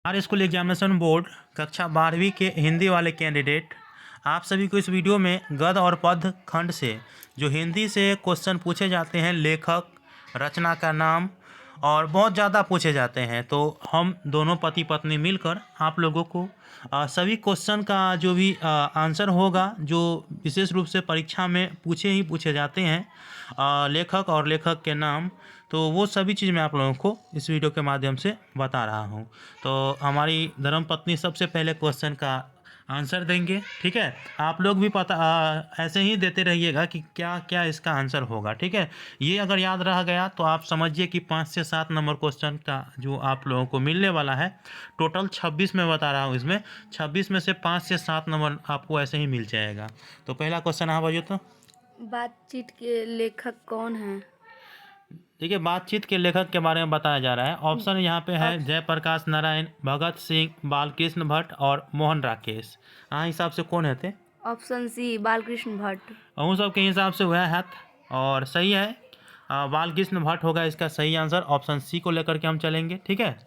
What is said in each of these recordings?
Are school examination board कक्षा 12वीं के हिंदी वाले कैंडिडेट, आप सभी को इस वीडियो में गद्य और पद्य खंड से जो हिंदी से क्वेश्चन पूछे जाते हैं, लेखक, रचना का नाम और बहुत ज़्यादा पूछे जाते हैं, तो हम दोनों पति पत्नी मिलकर आप लोगों को सभी क्वेश्चन का जो भी आंसर होगा, जो विशेष रूप से परीक्षा में पूछे जाते हैं, लेखक और लेखक के नाम, तो वो सभी चीज़ मैं आप लोगों को इस वीडियो के माध्यम से बता रहा हूँ। तो हमारी धर्मपत्नी सबसे पहले क्वेश्चन का आंसर देंगे, ठीक है। आप लोग भी ऐसे ही देते रहिएगा कि क्या क्या इसका आंसर होगा, ठीक है। ये अगर याद रह गया तो आप समझिए कि 5 से 7 नंबर क्वेश्चन का जो आप लोगों को मिलने वाला है, टोटल 26 में बता रहा हूँ, इसमें 26 में से 5 से 7 नंबर आपको ऐसे ही मिल जाएगा। तो पहला क्वेश्चन आप बताइए। तो बातचीत के लेखक कौन हैं? देखिए, बातचीत के लेखक के बारे में बताया जा रहा है। ऑप्शन यहाँ पे है जयप्रकाश नारायण, भगत सिंह, बालकृष्ण भट्ट और मोहन राकेश। हाँ, हिसाब से कौन है थे? Option C Balkrishna Bhatt. उन सब के हिसाब से वह है और सही है। बालकृष्ण भट्ट होगा इसका सही आंसर। ऑप्शन सी को लेकर के हम चलेंगे, ठीक है।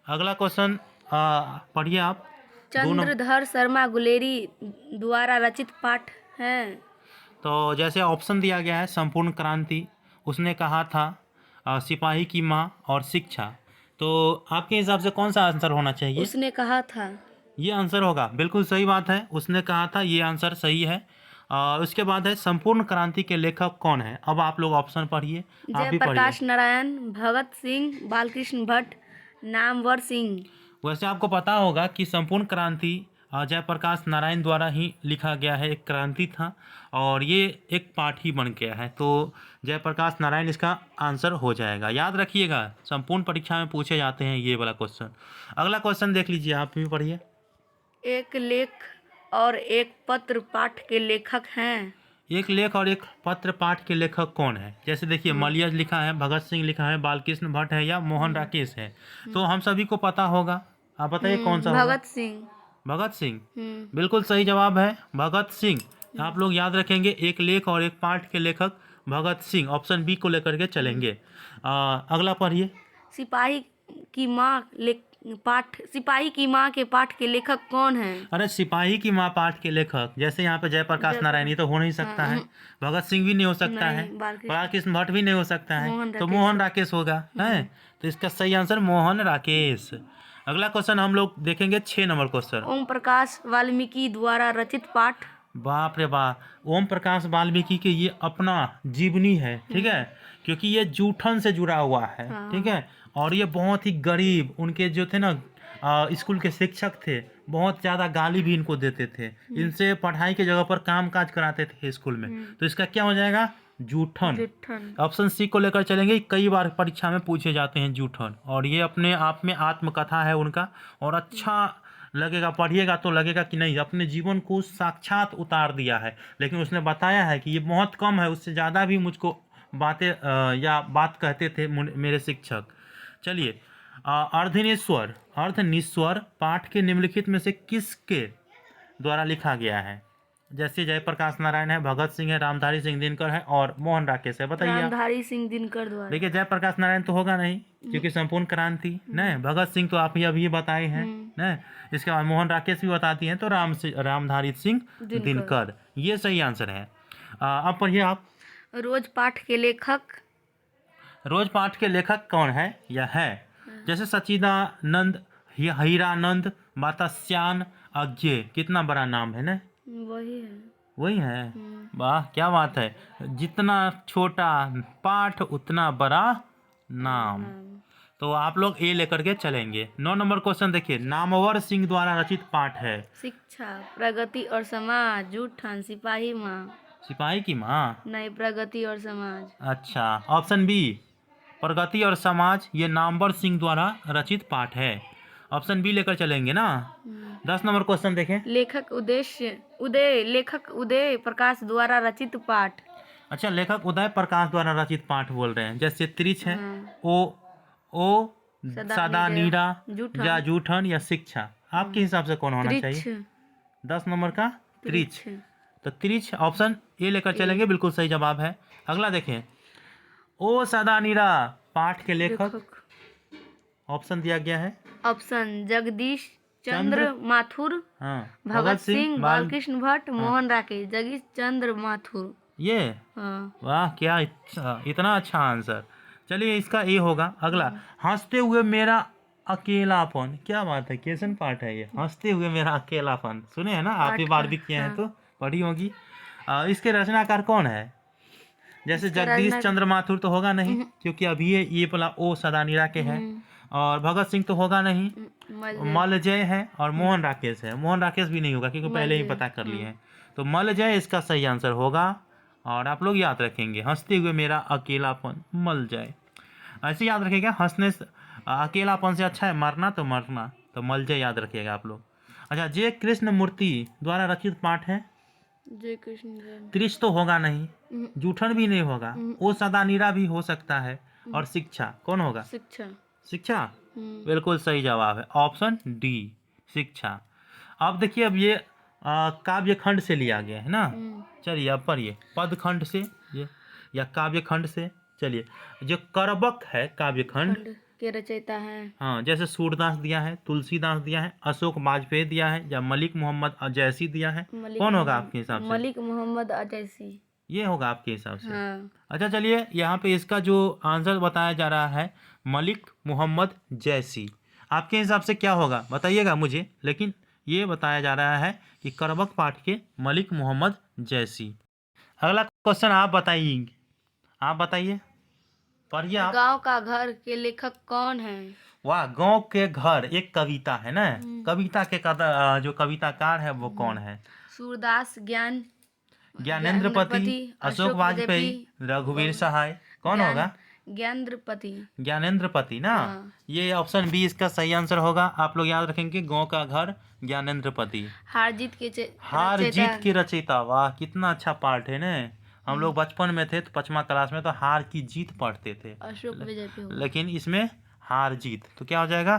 अगला क्वेश्चन पढ़िए आप। चंद्रधर शर्मा गुलेरी द्वारा रचित पाठ है। तो जैसे ऑप्शन दिया गया है, संपूर्ण क्रांति, उसने कहा था, सिपाही की माँ और शिक्षा। तो आपके हिसाब से कौन सा आंसर होना चाहिए? उसने कहा था। ये आंसर होगा, बिल्कुल सही बात है। उसने कहा था, ये आंसर सही है। उसके बाद है संपूर्ण क्रांति के लेखक कौन है। अब आप लोग ऑप्शन पढ़िए, आप भी पढ़िए। जयप्रकाश नारायण, भगत सिंह, बालकृष्ण भट्ट, नामवर सिंह। वैसे आपको पता होगा कि संपूर्ण क्रांति जयप्रकाश नारायण द्वारा ही लिखा गया है, एक क्रांति था और ये एक पाठ ही बन गया है। तो जयप्रकाश नारायण इसका आंसर हो जाएगा। याद रखिएगा, संपूर्ण परीक्षा में पूछे जाते हैं ये वाला क्वेश्चन। अगला क्वेश्चन देख लीजिए, आप भी पढ़िए। एक लेख और एक पत्र पाठ के लेखक हैं। एक लेख और एक पत्र पाठ के लेखक कौन है? जैसे देखिए, मलिया लिखा है, भगत सिंह लिखा है, बालकृष्ण भट्ट है या मोहन राकेश है। तो हम सभी को पता होगा, आप बताइए कौन सा होगा? भगत सिंह। भगत सिंह बिल्कुल सही जवाब है, भगत सिंह। आप लोग याद रखेंगे, एक लेख और एक पाठ के लेखक भगत सिंह। ऑप्शन बी को लेकर के चलेंगे। अगला पढ़िए। सिपाही की माँ सिपाही की माँ के पाठ के लेखक कौन है? अरे, सिपाही की माँ पाठ के लेखक, जैसे यहाँ पे जयप्रकाश नारायण, तो हो नहीं सकता है। भगत सिंह भी नहीं हो सकता है, बालकृष्ण भट्ट भी नहीं हो सकता है, तो मोहन राकेश होगा, है। तो इसका सही आंसर मोहन राकेश। अगला क्वेश्चन हम लोग देखेंगे, 6 नंबर क्वेश्चन। ओम प्रकाश वाल्मीकि द्वारा रचित पाठ। बाप रे बाप, ओम प्रकाश वाल्मीकि के ये अपना जीवनी है, ठीक है, क्योंकि ये जूठन से जुड़ा हुआ है, ठीक है। और ये बहुत ही गरीब, उनके जो थे ना स्कूल के शिक्षक थे, बहुत ज़्यादा गाली भी इनको देते थे, इनसे पढ़ाई के जगह पर काम काज कराते थे स्कूल में। तो इसका क्या हो जाएगा? जूठन। ऑप्शन सी को लेकर चलेंगे। कई बार परीक्षा में पूछे जाते हैं जूठन, और ये अपने आप में आत्मकथा है उनका, और अच्छा लगेगा, पढ़िएगा तो लगेगा कि नहीं, अपने जीवन को साक्षात उतार दिया है। लेकिन उसने बताया है कि ये बहुत कम है, उससे ज़्यादा भी मुझको बातें या बात कहते थे मेरे शिक्षक। चलिए, अर्धनिस्वर पाठ के निम्नलिखित में से किसके द्वारा लिखा गया है? जैसे जयप्रकाश नारायण है, भगत सिंह है, रामधारी सिंह दिनकर है और मोहन राकेश है। बताइए। रामधारी सिंह दिनकर द्वारा। देखिए, जयप्रकाश नारायण तो होगा नहीं, क्योंकि संपूर्ण क्रांति न। भगत सिंह तो आप ही अभी बताए हैं न। इसके बाद मोहन राकेश भी बताती हैं, तो रामधारी सिंह दिनकर ये सही आंसर है। अब पढ़िए आप। रोज पाठ के लेखक कौन है या है? जैसे सच्चिदानंद, हीरानंद, मातस्यान, अज्ञे, कितना बड़ा नाम है ना। वही है। वाह, क्या बात है। जितना छोटा पाठ उतना बड़ा नाम। तो आप लोग ए लेकर के चलेंगे। 9 नंबर क्वेश्चन देखिए, नामवर सिंह द्वारा रचित पाठ है। शिक्षा, प्रगति और समाज, जूठन, सिपाही माँ। सिपाही की माँ नहीं, प्रगति और समाज। अच्छा, ऑप्शन बी प्रगति और समाज, ये नामवर सिंह द्वारा रचित पाठ है। ऑप्शन बी लेकर चलेंगे ना। 10 नंबर क्वेश्चन देखें। लेखक उदय प्रकाश द्वारा रचित पाठ। अच्छा, लेखक उदय प्रकाश द्वारा रचित पाठ बोल रहे हैं। जैसे त्रिछ है, ओ सदा नीरा, या जूठन या शिक्षा। आपके हिसाब से कौन होना चाहिए? 10 नंबर का त्रिछ। तो त्रिछ, ऑप्शन ए लेकर चलेंगे, बिल्कुल सही जवाब है। अगला देखें, ओ सदा नीरा पाठ के लेखक ऑप्शन दिया गया है। ऑप्शन जगदीश चंद्र माथुर, हाँ, भगत सिंह, बाल। बालकृष्ण भट्ट, मोहन राकेश। जगदीश चंद्र माथुर। ये हाँ। वाह, क्या इतना अच्छा आंसर। चलिए इसका ए होगा। अगला, हंसते हुए मेरा अकेलापन। क्या बात है, क्वेश्चन पार्ट है ये। हंसते हुए मेरा अकेलापन सुने हैं ना, आप भी बार भी किए हैं तो पढ़ी होगी। इसके रचनाकार कौन है? जैसे जगदीश चंद्र माथुर तो होगा नहीं, क्योंकि अभी ये वाला ओ सदानीरा के है। और भगत सिंह तो होगा नहीं, मलजय है। और मोहन राकेश है। मोहन राकेश भी नहीं होगा क्योंकि पहले ही पता कर लिए हैं। तो मलजय इसका सही आंसर होगा। और आप लोग याद रखेंगे, हंसते हुए मेरा अकेलापन, मलजय। ऐसे याद रखिएगा, हंसने से अकेलापन से अच्छा है मरना, तो मरना, तो मलजय याद रखिएगा आप लोग। अच्छा, जे कृष्ण मूर्ति द्वारा रचित पाठ है। जय कृष्ण। त्रिश तो होगा नहीं, जूठन भी नहीं होगा, ओ सदानीरा भी हो सकता है। और शिक्षा कौन होगा? शिक्षा। शिक्षा बिल्कुल सही जवाब है, ऑप्शन डी, शिक्षा। अब देखिए, अब ये काव्य खंड से लिया गया है ना। चलिए अब पढ़िए, पद खंड से ये या काव्य खंड से। चलिए, जो करबक है काव्य खंड के रचयिता है। हाँ, जैसे सूरदास दिया है, तुलसीदास दिया है, अशोक वाजपेयी दिया है, या मलिक मोहम्मद अजैसी दिया है। कौन होगा आपके हिसाब से? मलिक मोहम्मद अजैसी। ये होगा आपके हिसाब से। हाँ। अच्छा, चलिए यहाँ पे इसका जो आंसर बताया जा रहा है, मलिक मोहम्मद जैसी। आपके हिसाब से क्या होगा बताइएगा मुझे। लेकिन ये बताया जा रहा है कि करबक पाठ के मलिक मोहम्मद जैसी। अगला क्वेश्चन आप बताइए, आप बताइए, पढ़िए आप। गांव का घर के लेखक कौन है? वाह, गांव के घर एक कविता है ना। कविता के जो कविताकार है वो कौन है? सूरदास, ज्ञानेंद्रपति, अशोक वाजपेयी, रघुवीर सहाय। कौन होगा? ज्ञानेंद्रपति ना। ये ऑप्शन बी इसका सही आंसर होगा। आप लोग याद रखेंगे, गांव का घर ज्ञानेंद्रपति। हार जीत की रचयिता। वाह, कितना अच्छा पार्ट है ना। हम लोग बचपन में थे तो 5वीं क्लास में तो हार की जीत पढ़ते थे, लेकिन इसमें हार जीत तो क्या हो जाएगा?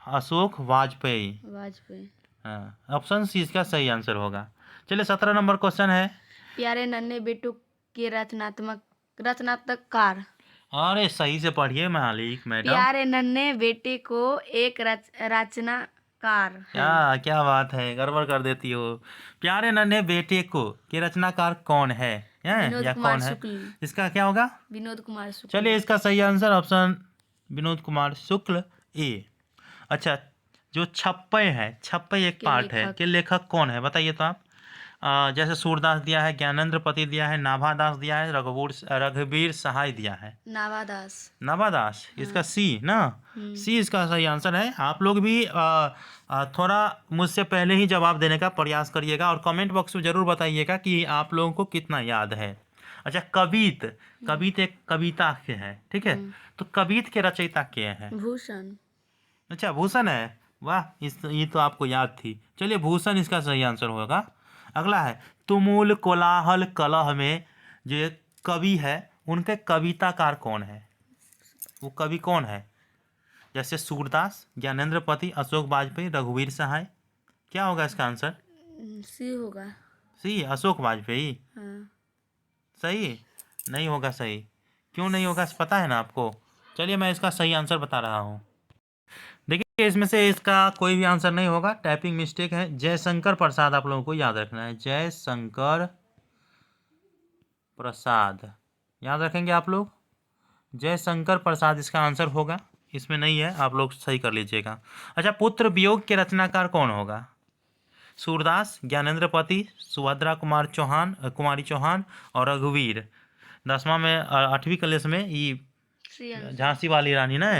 अशोक वाजपेयी। हाँ, ऑप्शन सी इसका सही आंसर होगा। चलिए 17 नंबर क्वेश्चन है। प्यारे नन्हे बेटू के रचनात्मक। अरे सही से पढ़िए मालिक मैडम। प्यारे नन्हे बेटे को एक रचनाकार। क्या बात है, गड़बड़ कर देती हो। प्यारे नन्हे बेटे को के रचनाकार कौन है? या कौन है? इसका क्या होगा? विनोद कुमार शुक्ल। चलिए इसका सही आंसर ऑप्शन विनोद कुमार शुक्ल ए। अच्छा, जो छप्पय है, छप्पय एक पाठ है के लेखक कौन है बताइए तो आप। जैसे सूरदास दिया है, ज्ञानेंद्रपति दिया है, नाभादास दिया है, रघुवीर सहाय दिया है। नाभादास इसका सी ना। सी इसका सही आंसर है। आप लोग भी थोड़ा मुझसे पहले ही जवाब देने का प्रयास करिएगा और कमेंट बॉक्स में जरूर बताइएगा कि आप लोगों को कितना याद है। अच्छा, कवित एक कविता के है, ठीक है। तो कवित के रचयिता क्या है? भूषण। अच्छा, भूषण है। वाह, ये तो आपको याद थी। चलिए, भूषण इसका सही आंसर होगा। अगला है, तुमुल कोलाहल कलह में जो कवि है, उनके कविताकार कौन है? वो कवि कौन है? जैसे सूरदास, ज्ञानेंद्रपति, अशोक वाजपेयी, रघुवीर सहाय। क्या होगा इसका आंसर? सी होगा। सी, अशोक वाजपेयी। हाँ। सही नहीं होगा। सही क्यों नहीं होगा पता है ना आपको? चलिए मैं इसका सही आंसर बता रहा हूँ। देखिए, इसमें से इसका कोई भी आंसर नहीं होगा, टाइपिंग मिस्टेक है। जयशंकर प्रसाद आप लोगों को याद रखना है, जयशंकर प्रसाद याद रखेंगे आप लोग। जयशंकर प्रसाद इसका आंसर होगा, इसमें नहीं है, आप लोग सही कर लीजिएगा। अच्छा, पुत्र वियोग के रचनाकार कौन होगा? सूरदास, ज्ञानेंद्रपति, सुभद्रा कुमारी चौहान और रघुवीर। 10वां में 8वीं क्लास में ये झांसी वाली रानी ना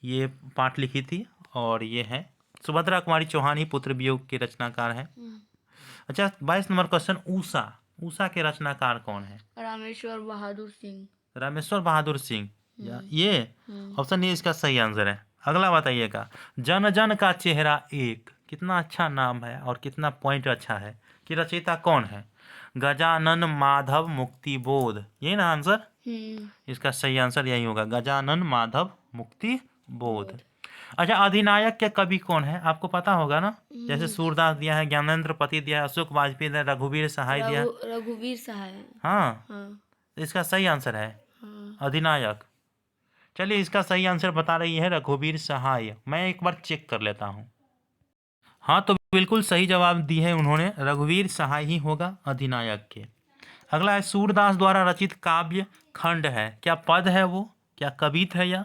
ये पाठ लिखी थी, और ये है सुभद्रा कुमारी चौहान ही पुत्र वियोग के रचनाकार है। अच्छा, 22 नंबर क्वेश्चन, उषा के रचनाकार कौन है? रामेश्वर बहादुर सिंह। ये ऑप्शन ए इसका सही आंसर है। अगला बताइएगा, जन जन का चेहरा एक। कितना अच्छा नाम है और कितना पॉइंट अच्छा है कि रचयिता कौन है? गजानन माधव मुक्ति बोध। यही ना आंसर? इसका सही आंसर यही होगा, गजानन माधव मुक्ति बोध। अच्छा, अधिनायक के कवि कौन है? आपको पता होगा ना। जैसे सूरदास दिया है, ज्ञानेंद्रपति दिया है, अशोक वाजपेयी दिया, रघुवीर सहाय दिया। रघुवीर सहाय। हाँ, इसका सही आंसर है अधिनायक। चलिए इसका सही आंसर बता रही है रघुवीर सहाय। मैं एक बार चेक कर लेता हूँ। हाँ, तो बिल्कुल सही जवाब दी है उन्होंने, रघुवीर सहाय ही होगा अधिनायक के। अगला है सूरदास द्वारा रचित काव्य खंड है, क्या पद है वो, क्या कवित है, या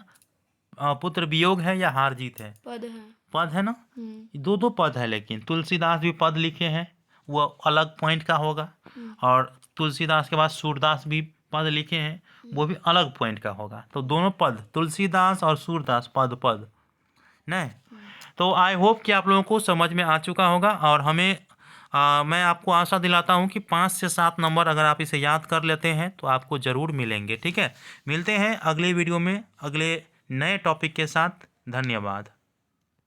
पुत्र वियोग है, या हार जीत है? पद है। पद है ना, दो दो पद है, लेकिन तुलसीदास भी पद लिखे हैं, वो अलग पॉइंट का होगा, और तुलसीदास के बाद सूरदास भी पद लिखे हैं, वो भी अलग पॉइंट का होगा। तो दोनों पद, तुलसीदास और सूरदास, पद पद नहीं। तो आई होप कि आप लोगों को समझ में आ चुका होगा, और मैं आपको आशा दिलाता हूं कि 5 से 7 नंबर अगर आप इसे याद कर लेते हैं तो आपको ज़रूर मिलेंगे। ठीक है, मिलते हैं अगले वीडियो में अगले नए टॉपिक के साथ। धन्यवाद।